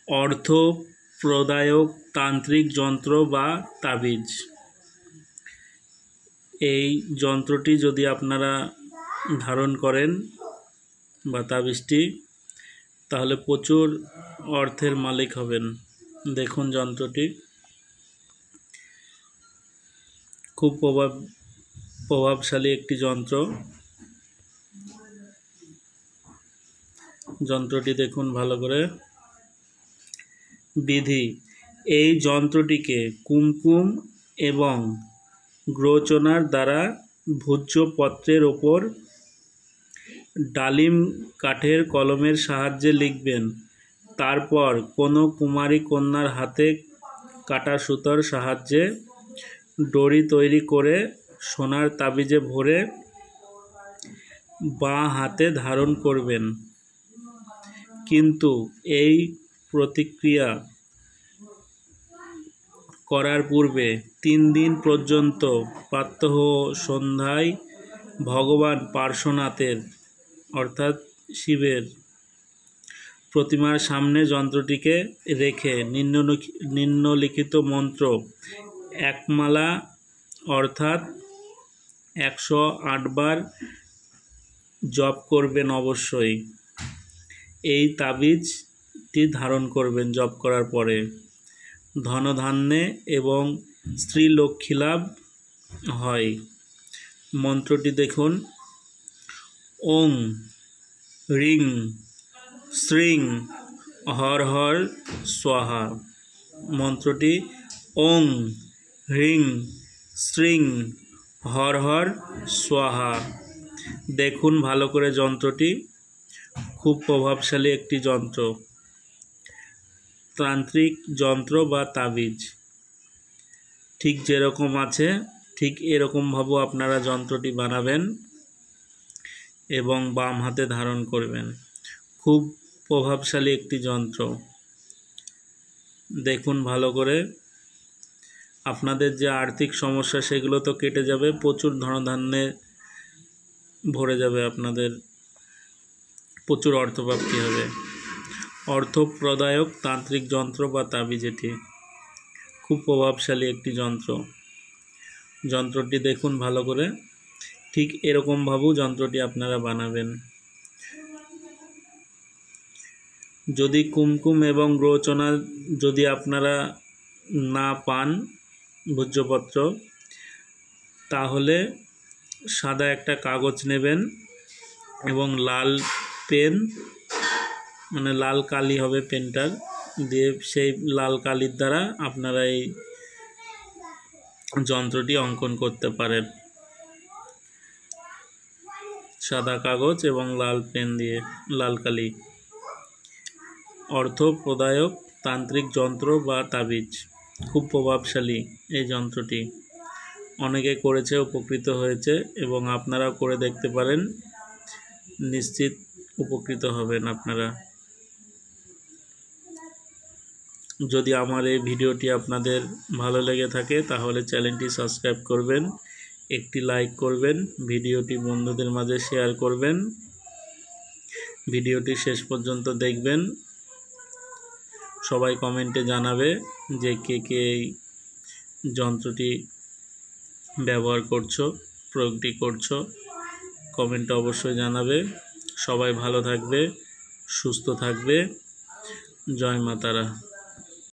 অর্থ প্রদায়ক তান্ত্রিক যন্ত্র বা তাবিজ। এই যন্ত্রটি যদি আপনারা ধারণ করেন বা তাবিজটি, তাহলে প্রচুর অর্থের মালিক হবেন। দেখুন যন্ত্রটি খুব প্রভাবশালী একটি যন্ত্র। যন্ত্রটি দেখুন ভালো করে। বিধি: এই যন্ত্রটিকে কুমকুম এবং গ্রোচনার দ্বারা ভূজ্য পত্রের ওপর ডালিম কাঠের কলমের সাহায্যে লিখবেন। তারপর কোনো কুমারী কন্যার হাতে কাটা সুতোর সাহায্যে ডরি তৈরি করে সোনার তাবিজে ভরে বাঁ হাতে ধারণ করবেন। কিন্তু এই প্রতিক্রিয়া করার পূর্বে 3 দিন পর্যন্ত প্রাতঃ সন্ধ্যায় ভগবান পার্শ্বনাথের অর্থাৎ শিবের প্রতিমার সামনে যন্ত্রটিকে রেখে নিম্নলিখিত মন্ত্র একমালা অর্থাৎ 108 বার জপ করবেন। অবশ্যই এই তাবিজটি ধারণ করবেন। জপ করার পরে ধনধান্যে এবং স্ত্রী লক্ষ্মী লাভ হয়। মন্ত্রটি দেখুন: ওং রিং শ্রীং হর হর স্বাহা। মন্ত্রটি ওং হ্রিং শ্রীং হর হর স্বাহা। দেখুন ভালো করে যন্ত্রটি খুব প্রভাবশালী একটি যন্ত্র, তান্ত্রিক যন্ত্র বা তাবিজ। ঠিক যেরকম আছে ঠিক এরকমভাবে আপনারা যন্ত্রটি বানাবেন এবং বাম হাতে ধারণ করবেন। খুব প্রভাবশালী একটি যন্ত্র। দেখুন ভালো করে। আপনাদের যে আর্থিক সমস্যা সেগুলো তো কেটে যাবে, প্রচুর ধনধান্যে ভরে যাবে, আপনাদের প্রচুর অর্থপ্রাপ্তি হবে। অর্থ প্রদায়ক তান্ত্রিক যন্ত্র বা তাবিজ এটি খুব প্রভাবশালী একটি যন্ত্র। যন্ত্রটি দেখুন ভালো করে। ঠিক এরকমভাবেও যন্ত্রটি আপনারা বানাবেন। যদি কুমকুম এবং গ্রোচনা যদি আপনারা না পান ভূজ্যপত্র, তাহলে সাদা একটা কাগজ নেবেন এবং লাল পেন, মানে লাল কালি হবে পেনটার দিয়ে, সেই লাল কালির দ্বারা আপনারা এই যন্ত্রটি অঙ্কন করতে পারেন। সাদা কাগজ এবং লাল পেন দিয়ে, লাল কালি। অর্থ প্রদায়ক তান্ত্রিক যন্ত্র বা তাবিজ খুব প্রভাবশালী এই যন্ত্রটি। অনেকে করেছে, উপকৃত হয়েছে এবং আপনারাও করে দেখতে পারেন, নিশ্চিত উপকৃত হবেন আপনারা। যদি আমার এই ভিডিওটি আপনাদের ভালো লেগে থাকে তাহলে চ্যানেলটি সাবস্ক্রাইব করবেন, একটি লাইক করবেন, ভিডিওটি বন্ধুদের মাঝে শেয়ার করবেন, ভিডিওটি শেষ পর্যন্ত দেখবেন। সবাই কমেন্টে জানাবে যে কে কে এই যন্ত্রটি ব্যবহার করছো, প্রয়োগটি করছো। কমেন্টে অবশ্যই জানাবে। সবাই ভালো থাকবে, সুস্থ থাকবে। জয় মা তারা।